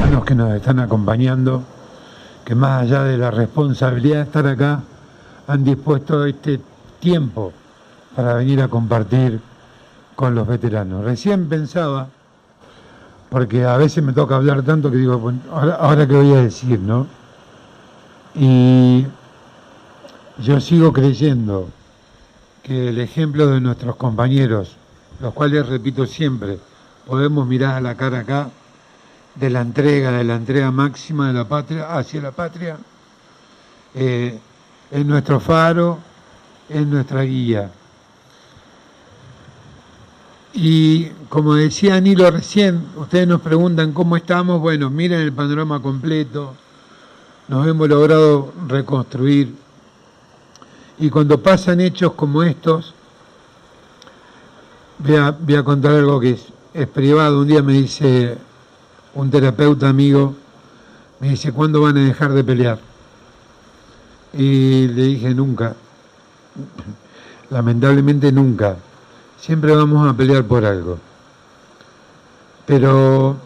hermanos que nos están acompañando, que más allá de la responsabilidad de estar acá, han dispuesto este tiempo para venir a compartir con los veteranos. Recién pensaba, porque a veces me toca hablar tanto que digo, bueno, ahora qué voy a decir, ¿no? Y yo sigo creyendo que el ejemplo de nuestros compañeros, los cuales, repito siempre, podemos mirar a la cara acá, de la entrega máxima de la patria, hacia la patria, es nuestro faro, es nuestra guía. Y como decía Nilo recién, ustedes nos preguntan cómo estamos, bueno, miren el panorama completo, nos hemos logrado reconstruir. Y cuando pasan hechos como estos, voy a contar algo que es privado. Un día me dice un terapeuta amigo, me dice, ¿cuándo van a dejar de pelear? Y le dije, nunca. Lamentablemente nunca. Siempre vamos a pelear por algo. Pero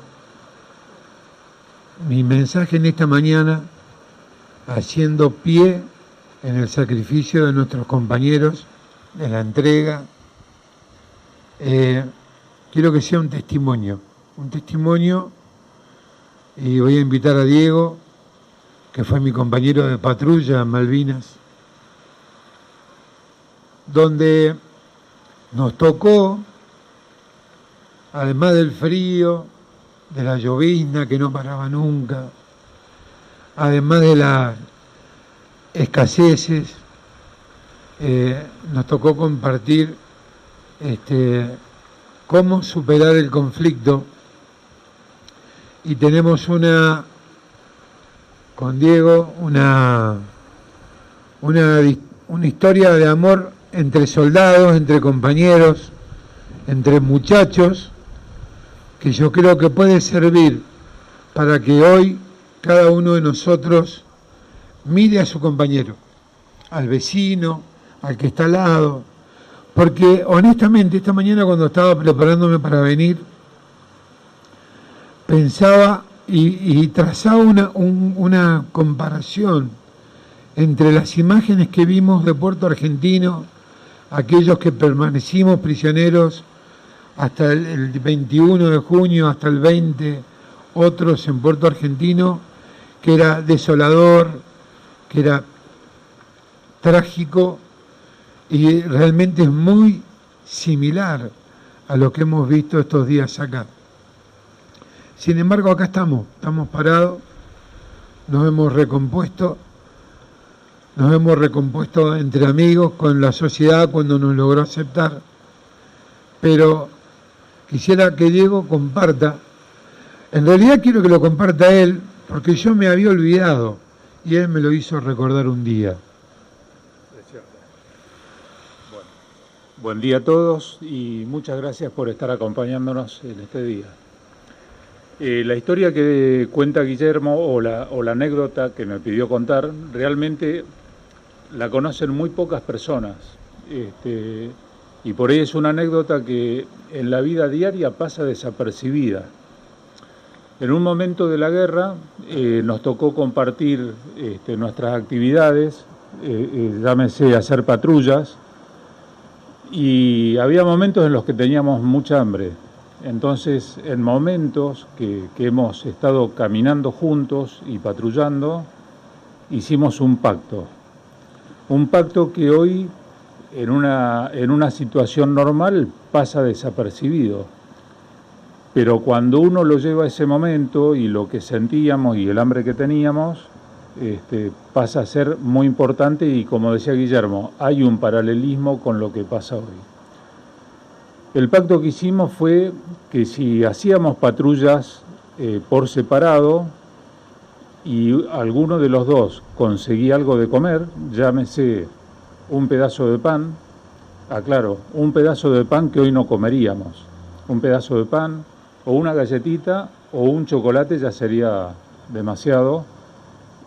mi mensaje en esta mañana, haciendo pie en el sacrificio de nuestros compañeros, de la entrega, quiero que sea un testimonio, y voy a invitar a Diego, que fue mi compañero de patrulla en Malvinas, donde nos tocó, además del frío, de la llovizna que no paraba nunca, además de las escaseces, nos tocó compartir cómo superar el conflicto, y tenemos con Diego una historia de amor entre soldados, entre compañeros, entre muchachos, que yo creo que puede servir para que hoy cada uno de nosotros mire a su compañero, al vecino, al que está al lado, porque honestamente esta mañana cuando estaba preparándome para venir, pensaba y trazaba una comparación entre las imágenes que vimos de Puerto Argentino, aquellos que permanecimos prisioneros hasta el 21 de junio, hasta el 20, otros en Puerto Argentino, que era desolador, que era trágico, y realmente es muy similar a lo que hemos visto estos días acá. Sin embargo, acá estamos parados, nos hemos recompuesto entre amigos, con la sociedad cuando nos logró aceptar, pero quisiera que Diego comparta, en realidad quiero que lo comparta él, porque yo me había olvidado, y él me lo hizo recordar un día. Buen día a todos y muchas gracias por estar acompañándonos en este día. La historia que cuenta Guillermo o la anécdota que me pidió contar, realmente la conocen muy pocas personas. Y por ahí es una anécdota que en la vida diaria pasa desapercibida. En un momento de la guerra nos tocó compartir nuestras actividades, llámese hacer patrullas, y había momentos en los que teníamos mucha hambre. Entonces, en momentos que hemos estado caminando juntos y patrullando, hicimos un pacto que hoy en una situación normal pasa desapercibido, pero cuando uno lo lleva a ese momento y lo que sentíamos y el hambre que teníamos, pasa a ser muy importante, y como decía Guillermo, hay un paralelismo con lo que pasa hoy. El pacto que hicimos fue que si hacíamos patrullas por separado y alguno de los dos conseguía algo de comer, llámese un pedazo de pan, aclaro, un pedazo de pan que hoy no comeríamos, un pedazo de pan o una galletita o un chocolate ya sería demasiado,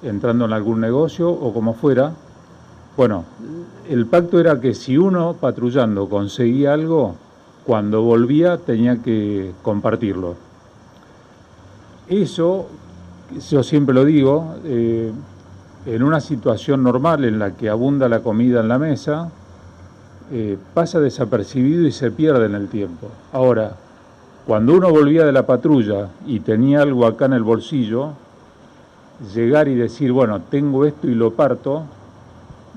entrando en algún negocio o como fuera. Bueno, el pacto era que si uno patrullando conseguía algo, cuando volvía tenía que compartirlo. Eso, yo siempre lo digo, en una situación normal en la que abunda la comida en la mesa, pasa desapercibido y se pierde en el tiempo. Ahora, cuando uno volvía de la patrulla y tenía algo acá en el bolsillo, llegar y decir, bueno, tengo esto y lo parto,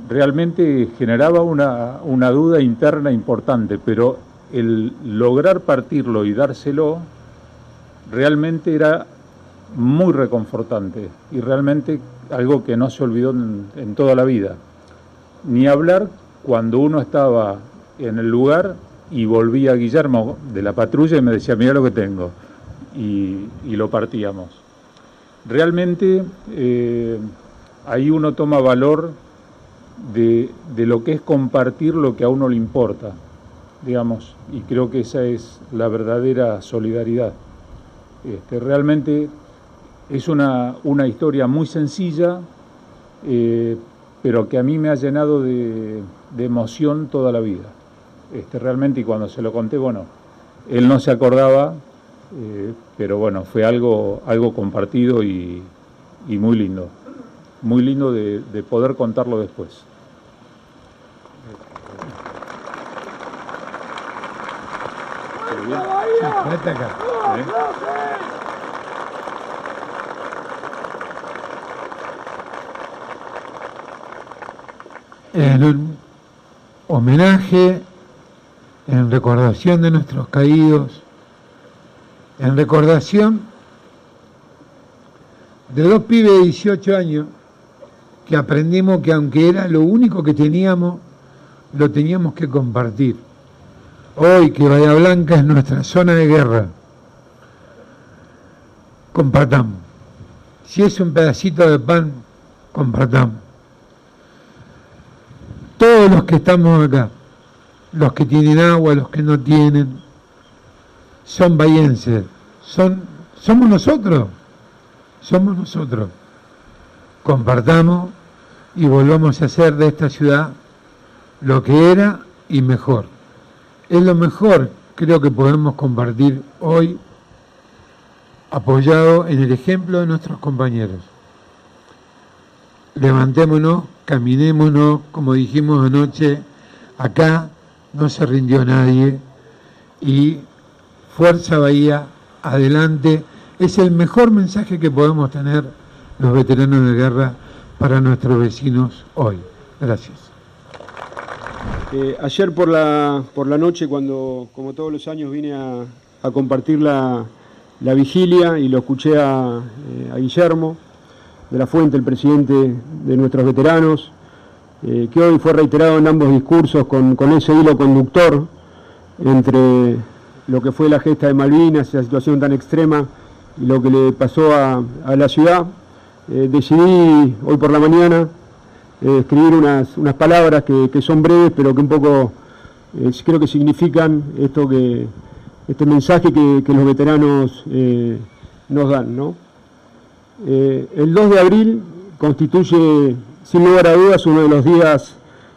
realmente generaba una duda interna importante, pero el lograr partirlo y dárselo realmente era muy reconfortante y realmente algo que no se olvidó en toda la vida. Ni hablar cuando uno estaba en el lugar y volvía Guillermo de la patrulla y me decía, mira lo que tengo, y lo partíamos. Realmente ahí uno toma valor de lo que es compartir lo que a uno le importa, digamos, y creo que esa es la verdadera solidaridad. Realmente es una historia muy sencilla, pero que a mí me ha llenado de emoción toda la vida. Realmente, y cuando se lo conté, bueno, él no se acordaba, pero bueno, fue algo compartido y muy lindo de poder contarlo después. En un homenaje, en recordación de nuestros caídos, en recordación de dos pibes de 18 años que aprendimos que aunque era lo único que teníamos, lo teníamos que compartir. Hoy que Bahía Blanca es nuestra zona de guerra, compartamos. Si es un pedacito de pan, compartamos. Todos los que estamos acá, los que tienen agua, los que no tienen, son bahienses, somos nosotros. Compartamos y volvamos a hacer de esta ciudad lo que era y mejor. Es lo mejor, creo que podemos compartir hoy, apoyado en el ejemplo de nuestros compañeros. Levantémonos, caminémonos, como dijimos anoche, acá no se rindió nadie y Fuerza Bahía, adelante. Es el mejor mensaje que podemos tener los veteranos de guerra para nuestros vecinos hoy. Gracias. Ayer por la noche, cuando, como todos los años, vine a compartir la vigilia y lo escuché a Guillermo de la Fuente, el presidente de nuestros veteranos, que hoy fue reiterado en ambos discursos con ese hilo conductor entre lo que fue la gesta de Malvinas, esa situación tan extrema, y lo que le pasó a la ciudad. Decidí hoy por la mañana escribir unas palabras que son breves, pero que un poco creo que significan este mensaje que los veteranos nos dan, ¿no? El 2 de abril constituye, sin lugar a dudas, uno de los días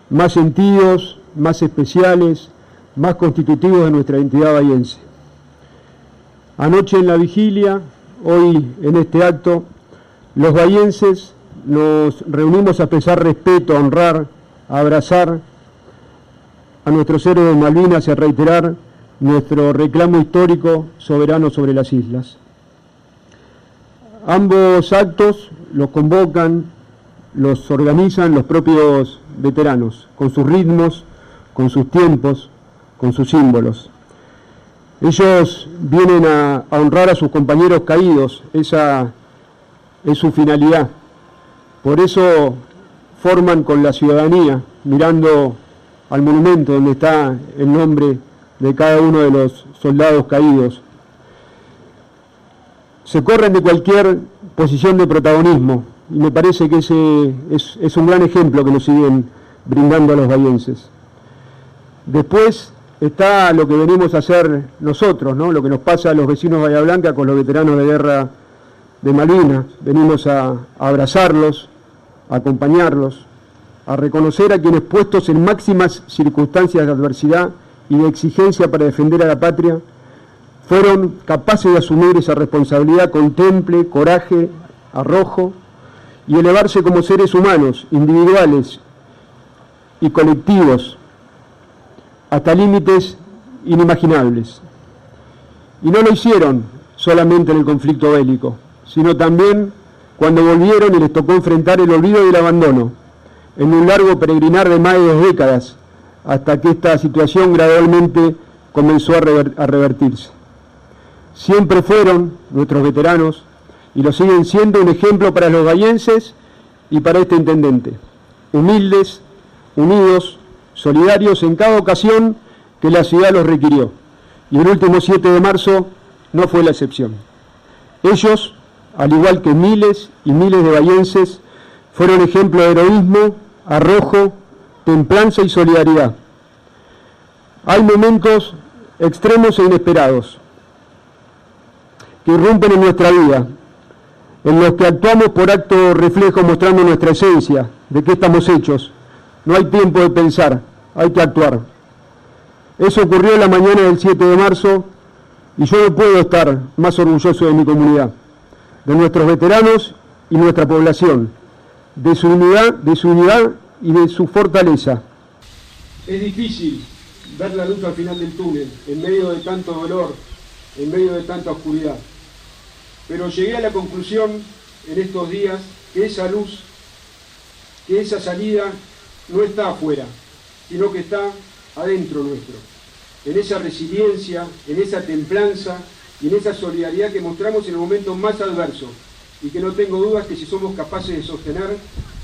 más sentidos, más especiales, más constitutivos de nuestra identidad bahiense. Anoche en la vigilia, hoy en este acto, los bahienses nos reunimos a expresar respeto, a honrar, a abrazar a nuestros héroes de Malvinas y a reiterar nuestro reclamo histórico soberano sobre las islas. Ambos actos los convocan, los organizan los propios veteranos, con sus ritmos, con sus tiempos, con sus símbolos. Ellos vienen a honrar a sus compañeros caídos, esa es su finalidad. Por eso forman con la ciudadanía, mirando al monumento donde está el nombre de cada uno de los soldados caídos. Se corren de cualquier posición de protagonismo y me parece que ese es un gran ejemplo que nos siguen brindando a los bahienses. Después está lo que venimos a hacer nosotros, ¿no? Lo que nos pasa a los vecinos de Bahía Blanca con los veteranos de guerra de Malvinas. Venimos a abrazarlos, a acompañarlos, a reconocer a quienes, puestos en máximas circunstancias de adversidad y de exigencia para defender a la patria, fueron capaces de asumir esa responsabilidad con temple, coraje, arrojo y elevarse como seres humanos, individuales y colectivos, hasta límites inimaginables. Y no lo hicieron solamente en el conflicto bélico, sino también cuando volvieron y les tocó enfrentar el olvido y el abandono, en un largo peregrinar de más de 2 décadas, hasta que esta situación gradualmente comenzó a revertirse. Siempre fueron nuestros veteranos, y lo siguen siendo, un ejemplo para los bahienses y para este intendente. Humildes, unidos, solidarios en cada ocasión que la ciudad los requirió. Y el último 7 de marzo no fue la excepción. Ellos, al igual que miles y miles de bahienses, fueron ejemplo de heroísmo, arrojo, templanza y solidaridad. Hay momentos extremos e inesperados que irrumpen en nuestra vida, en los que actuamos por acto reflejo mostrando nuestra esencia, de qué estamos hechos. No hay tiempo de pensar, hay que actuar. Eso ocurrió la mañana del 7 de marzo y yo no puedo estar más orgulloso de mi comunidad, de nuestros veteranos y nuestra población, de su unidad y de su fortaleza. Es difícil ver la luz al final del túnel, en medio de tanto dolor, en medio de tanta oscuridad. Pero llegué a la conclusión en estos días que esa luz, que esa salida no está afuera, sino que está adentro nuestro, en esa resiliencia, en esa templanza y en esa solidaridad que mostramos en los momentos más adversos y que no tengo dudas que si somos capaces de sostener,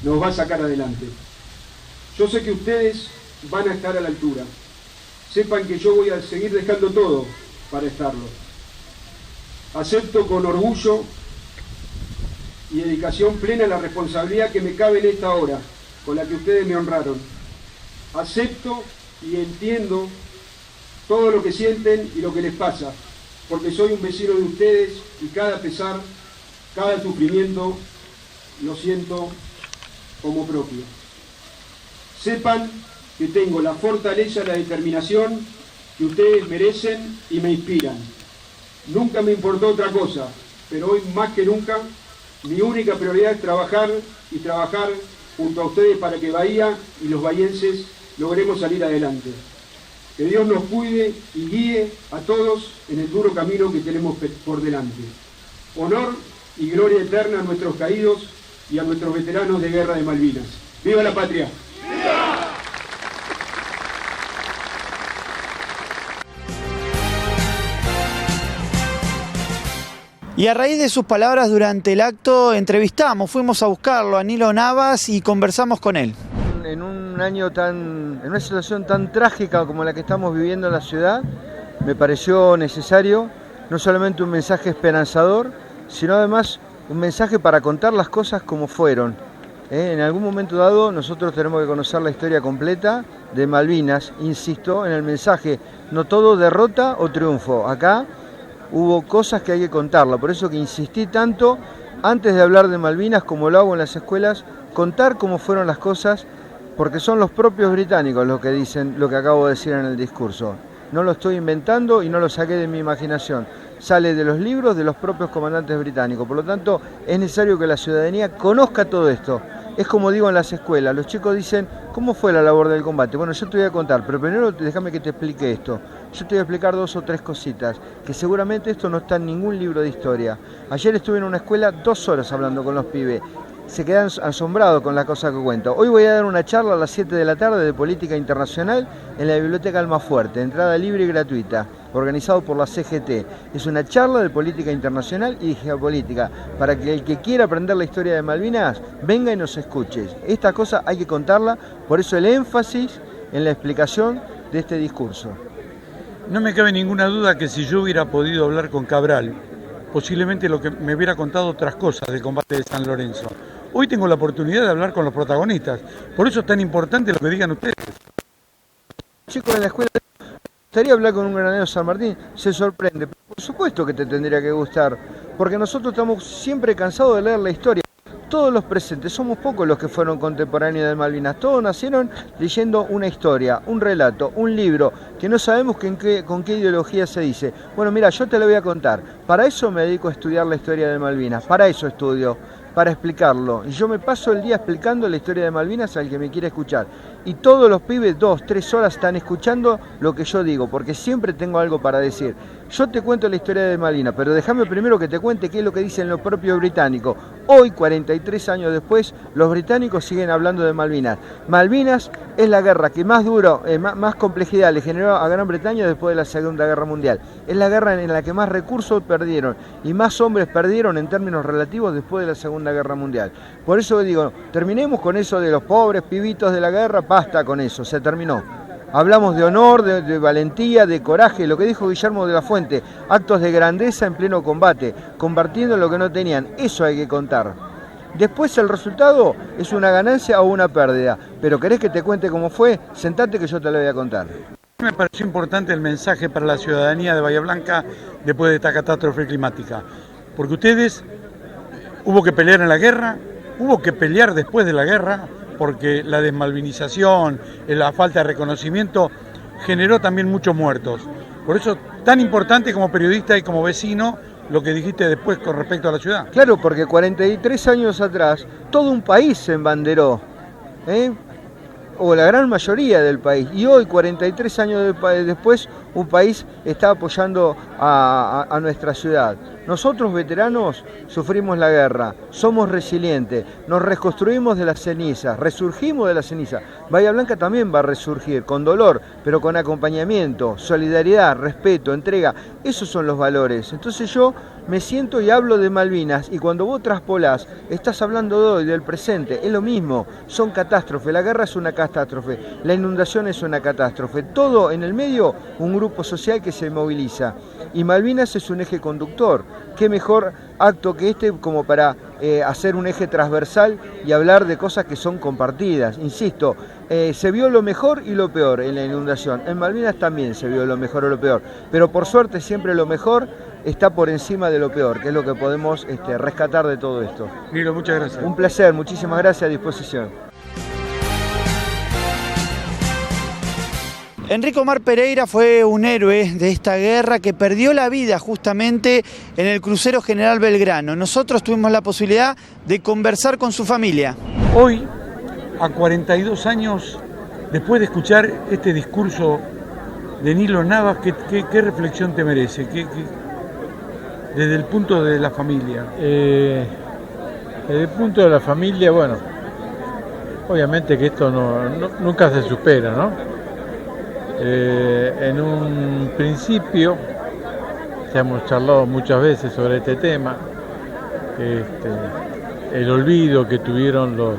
nos va a sacar adelante. Yo sé que ustedes van a estar a la altura. Sepan que yo voy a seguir dejando todo para estarlo. Acepto con orgullo y dedicación plena la responsabilidad que me cabe en esta hora, con la que ustedes me honraron. Acepto y entiendo todo lo que sienten y lo que les pasa, porque soy un vecino de ustedes y cada pesar, cada sufrimiento, lo siento como propio. Sepan que tengo la fortaleza y la determinación que ustedes merecen y me inspiran. Nunca me importó otra cosa, pero hoy más que nunca, mi única prioridad es trabajar junto a ustedes para que Bahía y los bahienses logremos salir adelante. Que Dios nos cuide y guíe a todos en el duro camino que tenemos por delante. Honor y gloria eterna a nuestros caídos y a nuestros veteranos de Guerra de Malvinas. ¡Viva la patria! ¡Viva! Y a raíz de sus palabras durante el acto fuimos a buscarlo a Nilo Navas y conversamos con él. En una situación tan trágica como la que estamos viviendo en la ciudad, me pareció necesario no solamente un mensaje esperanzador, sino además un mensaje para contar las cosas como fueron. En algún momento dado nosotros tenemos que conocer la historia completa de Malvinas, insisto en el mensaje, no todo derrota o triunfo, acá hubo cosas que hay que contarla, por eso que insistí tanto, antes de hablar de Malvinas, como lo hago en las escuelas, contar cómo fueron las cosas, porque son los propios británicos los que dicen lo que acabo de decir en el discurso. No lo estoy inventando y no lo saqué de mi imaginación, sale de los libros de los propios comandantes británicos, por lo tanto es necesario que la ciudadanía conozca todo esto. Es como digo en las escuelas, los chicos dicen, ¿cómo fue la labor del combate? Bueno, yo te voy a contar, pero primero déjame que te explique esto. Yo te voy a explicar 2 o 3 cositas, que seguramente esto no está en ningún libro de historia. Ayer estuve en una escuela 2 horas hablando con los pibes, se quedan asombrados con la cosa que cuento. Hoy voy a dar una charla a las 7 de la tarde de política internacional en la Biblioteca Almafuerte, entrada libre y gratuita, organizado por la CGT. Es una charla de política internacional y geopolítica, para que el que quiera aprender la historia de Malvinas venga y nos escuche. Esta cosa hay que contarla, por eso el énfasis en la explicación de este discurso. No me cabe ninguna duda que si yo hubiera podido hablar con Cabral, posiblemente lo que me hubiera contado otras cosas del combate de San Lorenzo. Hoy tengo la oportunidad de hablar con los protagonistas, por eso es tan importante lo que digan ustedes. Chicos en la escuela, me gustaría hablar con un granadero San Martín, se sorprende, pero por supuesto que te tendría que gustar, porque nosotros estamos siempre cansados de leer la historia. todos los presentes, somos pocos los que fueron contemporáneos de Malvinas, todos nacieron leyendo una historia, un relato, un libro, que no sabemos con qué ideología se dice. Bueno, mira, yo te lo voy a contar, para eso me dedico a estudiar la historia de Malvinas, para eso estudio, para explicarlo. Y yo me paso el día explicando la historia de Malvinas al que me quiere escuchar. Y todos los pibes 2, 3 horas están escuchando lo que yo digo, porque siempre tengo algo para decir. Yo te cuento la historia de Malvinas, pero déjame primero que te cuente qué es lo que dicen los propios británicos. Hoy, 43 años después, los británicos siguen hablando de Malvinas. Malvinas es la guerra que más más complejidad le generó a Gran Bretaña después de la Segunda Guerra Mundial. Es la guerra en la que más recursos perdieron y más hombres perdieron en términos relativos después de la Segunda Guerra Mundial. Por eso digo, terminemos con eso de los pobres pibitos de la guerra, basta con eso, se terminó. Hablamos de honor, de valentía, de coraje, lo que dijo Guillermo de la Fuente, actos de grandeza en pleno combate, compartiendo lo que no tenían, eso hay que contar. Después el resultado es una ganancia o una pérdida, pero ¿querés que te cuente cómo fue? Sentate que yo te lo voy a contar. Me pareció importante el mensaje para la ciudadanía de Bahía Blanca después de esta catástrofe climática, porque ustedes hubo que pelear en la guerra, hubo que pelear después de la guerra, porque la desmalvinización, la falta de reconocimiento generó también muchos muertos. Por eso, tan importante como periodista y como vecino, lo que dijiste después con respecto a la ciudad. Claro, porque 43 años atrás, todo un país se embanderó, o la gran mayoría del país, y hoy, 43 años después, un país está apoyando a nuestra ciudad. Nosotros, veteranos, sufrimos la guerra, somos resilientes, nos reconstruimos de las cenizas, resurgimos de las cenizas. Bahía Blanca también va a resurgir, con dolor, pero con acompañamiento, solidaridad, respeto, entrega. Esos son los valores. Entonces yo me siento y hablo de Malvinas, y cuando vos traspolás, estás hablando de hoy, del presente, es lo mismo, son catástrofes, la guerra es una catástrofe, la inundación es una catástrofe, todo en el medio un grupo social que se moviliza. Y Malvinas es un eje conductor. Qué mejor acto que este como para hacer un eje transversal y hablar de cosas que son compartidas. Insisto, se vio lo mejor y lo peor en la inundación. En Malvinas también se vio lo mejor o lo peor. Pero por suerte siempre lo mejor está por encima de lo peor, que es lo que podemos rescatar de todo esto. Nilo, muchas gracias. Un placer, muchísimas gracias, a disposición. Enrique Omar Pereira fue un héroe de esta guerra que perdió la vida justamente en el crucero General Belgrano. Nosotros tuvimos la posibilidad de conversar con su familia. Hoy, a 42 años, después de escuchar este discurso de Nilo Navas, ¿qué reflexión te merece? Desde el punto de la familia. Desde el punto de la familia, bueno, obviamente que esto nunca se supera, ¿no? En un principio, ya hemos charlado muchas veces sobre este tema, el olvido que tuvieron los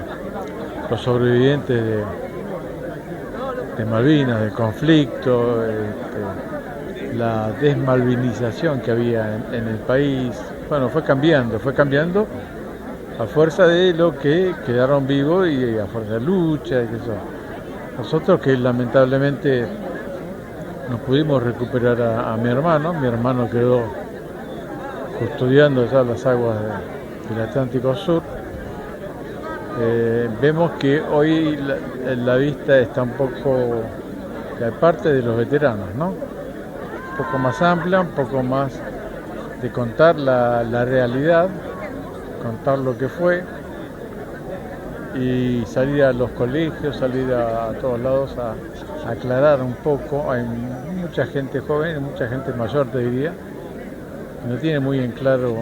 sobrevivientes de Malvinas, del conflicto, la desmalvinización que había en el país. Bueno, fue cambiando a fuerza de lo que quedaron vivos y a fuerza de lucha y eso. Nosotros que lamentablemente no pudimos recuperar a mi hermano quedó custodiando ya las aguas del Atlántico Sur. Vemos que hoy la vista está un poco de parte de los veteranos, ¿no? Un poco más amplia, un poco más de contar la realidad, contar lo que fue y salir a los colegios, salir a todos lados a aclarar un poco. Hay mucha gente joven, mucha gente mayor, te diría, que no tiene muy en claro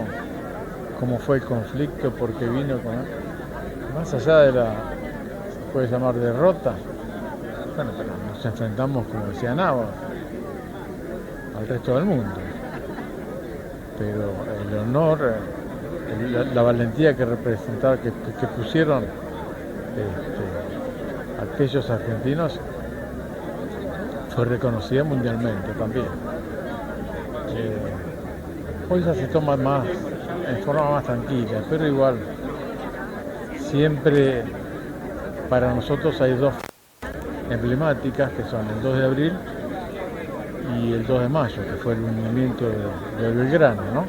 cómo fue el conflicto, porque vino más allá de se puede llamar derrota. Bueno, pero nos enfrentamos, como decía Navas, al resto del mundo. Pero el honor, la valentía que representaba, que pusieron aquellos argentinos, fue reconocida mundialmente también. Hoy ya se toma más, en forma más tranquila, pero igual, siempre para nosotros hay dos emblemáticas, que son el 2 de abril y el 2 de mayo, que fue el hundimiento de Belgrano, ¿no?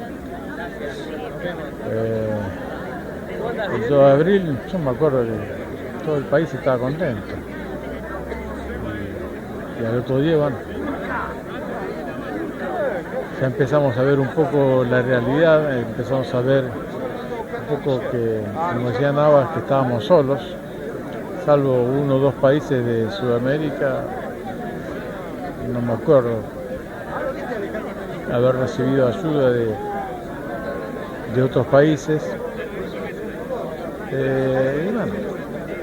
El 2 de abril, yo me acuerdo que todo el país estaba contento. Y al otro día, bueno, ya empezamos a ver un poco la realidad, empezamos a ver un poco que, como decía Navas, que estábamos solos, salvo 1 o 2 países de Sudamérica, no me acuerdo haber recibido ayuda de otros países. Y bueno,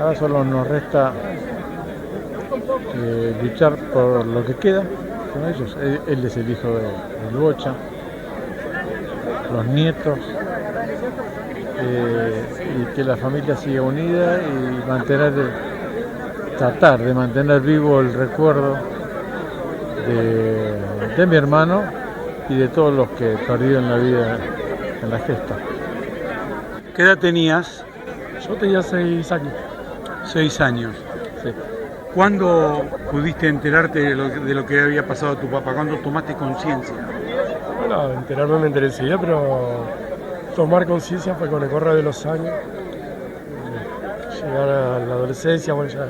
ahora solo nos resta luchar por lo que queda con ellos. Él es el hijo del Bocha, los nietos, y que la familia siga unida y tratar de mantener vivo el recuerdo de mi hermano y de todos los que perdieron la vida en la gesta. ¿Qué edad tenías? Yo tenía 6 años. 6 años. Sí. ¿Cuándo pudiste enterarte de lo que había pasado a tu papá? ¿Cuándo tomaste conciencia? Bueno, enterarme me enteré enseguida, pero tomar conciencia fue con el correr de los años. Llegar a la adolescencia, bueno, ya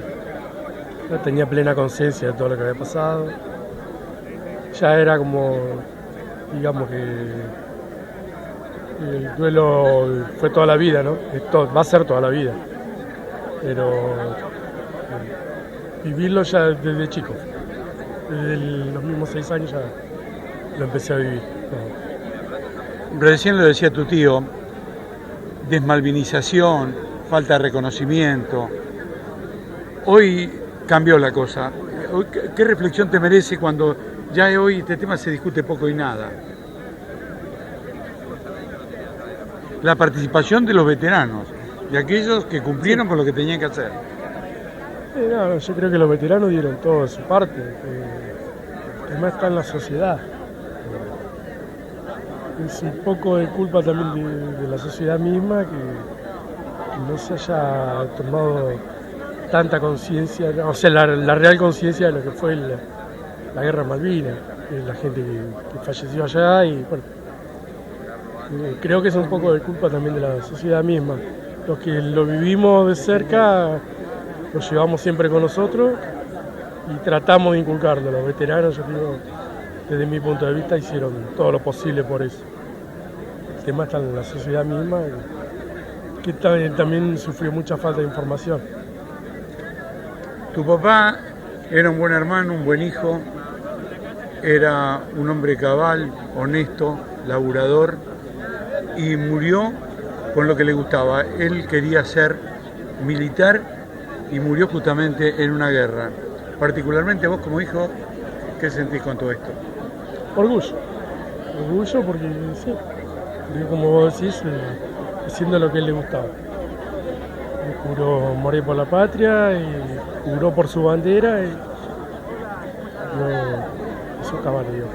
tenía plena conciencia de todo lo que había pasado. Ya era como, digamos que el duelo fue toda la vida, ¿no? Va a ser toda la vida. Pero vivirlo ya desde chico. Desde los mismos 6 años ya lo empecé a vivir. Recién lo decía tu tío, desmalvinización, falta de reconocimiento. Hoy cambió la cosa. ¿Qué reflexión te merece cuando ya hoy este tema se discute poco y nada? La participación de los veteranos, de aquellos que cumplieron con lo que tenían que hacer. No, yo creo que los veteranos dieron todo de su parte. El tema está en la sociedad. Es un poco de culpa también de la sociedad misma que no se haya tomado tanta conciencia, o sea, la real conciencia de lo que fue la guerra de Malvinas, la gente que falleció allá y bueno, creo que es un poco de culpa también de la sociedad misma. Los que lo vivimos de cerca lo llevamos siempre con nosotros y tratamos de inculcarlo. Los veteranos, yo digo, desde mi punto de vista, hicieron todo lo posible por eso. El tema está en la sociedad misma, que también sufrió mucha falta de información. Tu papá era un buen hermano, un buen hijo, era un hombre cabal, honesto, laburador, y murió con lo que le gustaba. Él quería ser militar y murió justamente en una guerra. Particularmente vos como hijo, ¿qué sentís con todo esto? Orgullo porque sí, porque como vos decís, haciendo lo que a él le gustaba. Juró morir por la patria y juró por su bandera y su caballo.